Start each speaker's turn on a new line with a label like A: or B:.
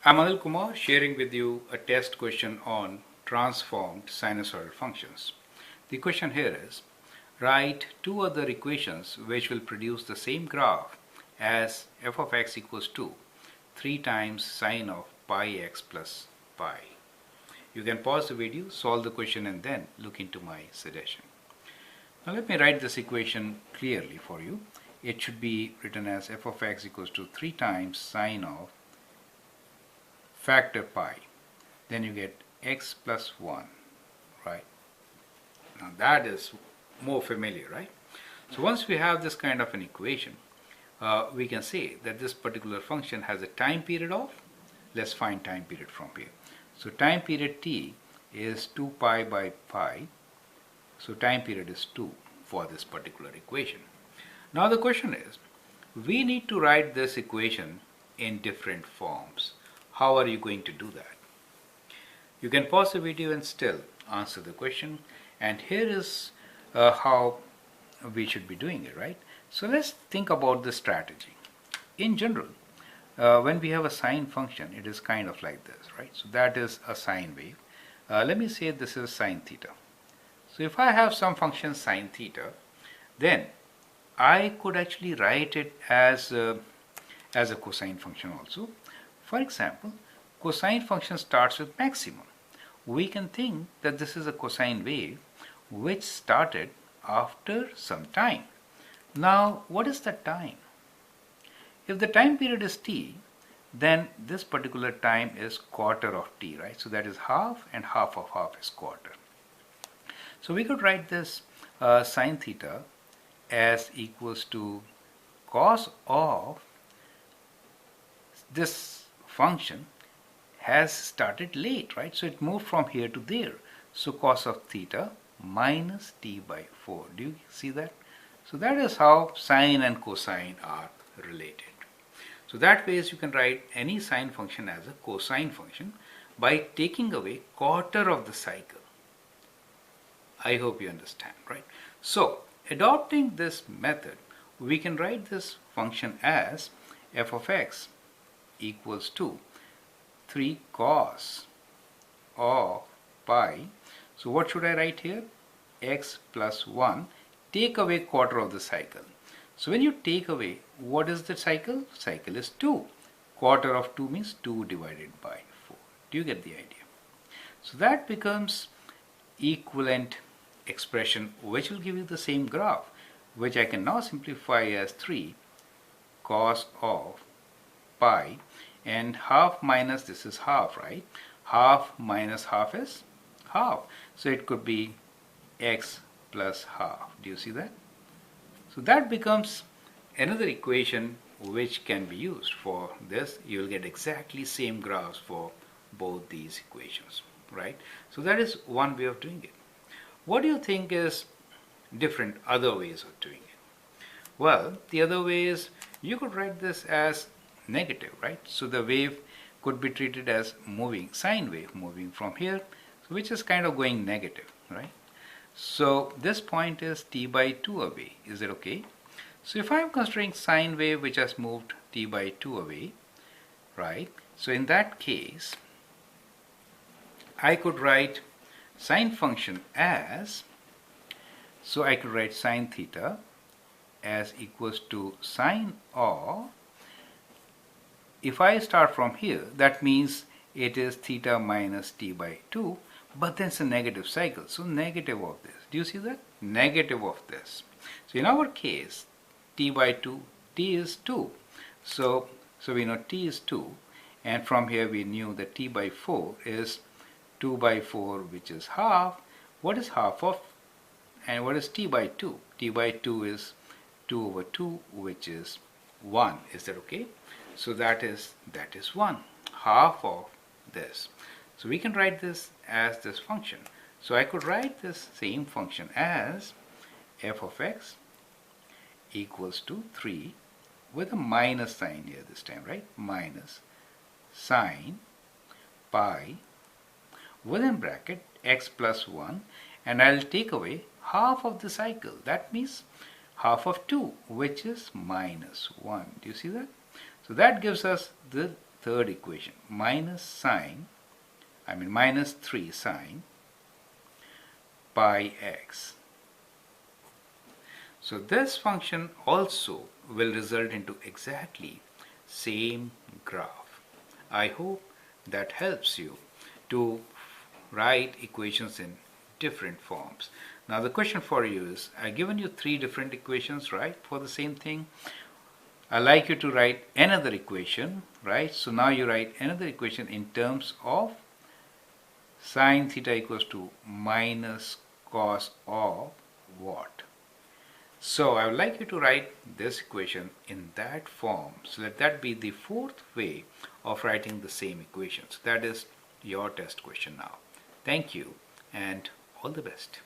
A: I'm Anil Kumar sharing with you a test question on transformed sinusoidal functions. The question here is, write two other equations which will produce the same graph as f of x equals to 3 times sine of pi x plus pi. You can pause the video, solve the question and then look into my suggestion. Now let me write this equation clearly for you. It should be written as f of x equals to 3 times sine of factor pi. Then you get x plus 1, right? Now that is more familiar, right? So once we have this kind of an equation, we can say that this particular function has a time period of, let's find time period from here. So time period t is 2 pi by pi. So time period is 2 for this particular equation. Now the question is, we need to write this equation in different forms. How are you going to do that? You can pause the video and still answer the question. And here is how we should be doing it, right? So let's think about the strategy. In general, when we have a sine function, it is kind of like this, right? So that is a sine wave. Let me say this is sine theta. So if I have some function sine theta, then I could actually write it as a cosine function also. For example, cosine function starts with maximum. We can think that this is a cosine wave which started after some time. Now, what is the time? If the time period is t, then this particular time is quarter of t, right? So that is half, and half of half is quarter. So we could write this sine theta as equals to cos of this function has started late, right? So it moved from here to there. So cos of theta minus t by 4. Do you see that? So that is how sine and cosine are related. So that way you can write any sine function as a cosine function by taking away quarter of the cycle. I hope you understand, right? So adopting this method, we can write this function as f of x equals to 3 cos of pi. So what should I write here? X plus 1. Take away quarter of the cycle. So when you take away, what is the cycle? Cycle is 2. Quarter of 2 means 2 divided by 4. Do you get the idea? So that becomes equivalent expression which will give you the same graph, which I can now simplify as 3 cos of pi, and half minus this is half, right? Half minus half is half. So it could be x plus half. Do you see that? So that becomes another equation which can be used for this. You will get exactly same graphs for both these equations, right? So that is one way of doing it. What do you think is different other ways of doing it? Well, the other way is you could write this as negative, right? So the wave could be treated as moving, sine wave moving from here, which is kind of going negative, right? So this point is t by 2 away. Is it okay? So if I am considering sine wave which has moved t by 2 away, right? So in that case, I could write sine function as, so I could write sine theta as equals to sine of, if I start from here, that means it is theta minus t by 2, but then it's a negative cycle. So negative of this. Do you see that? Negative of this. So in our case, t by 2, t is 2. So we know t is 2. And from here we knew that t by 4 is 2 by 4, which is half. What is half of? And what is t by 2? T by 2 is 2 over 2, which is 1. Is that okay? So that is 1, half of this. So we can write this as this function. So I could write this same function as f of x equals to 3 with a minus sign here this time, right? Minus sine pi within bracket x plus 1, and I'll take away half of the cycle. That means half of 2, which is minus 1. Do you see that? So that gives us the third equation, minus 3 sine pi x. So this function also will result into exactly same graph. I hope that helps you to write equations in different forms. Now the question for you is, I've given you 3 different equations, right, for the same thing. I'd like you to write another equation, right? So now you write another equation in terms of sine theta equals to minus cos of what? So I would like you to write this equation in that form. So let that be the 4th way of writing the same equations. That is your test question now. Thank you and all the best.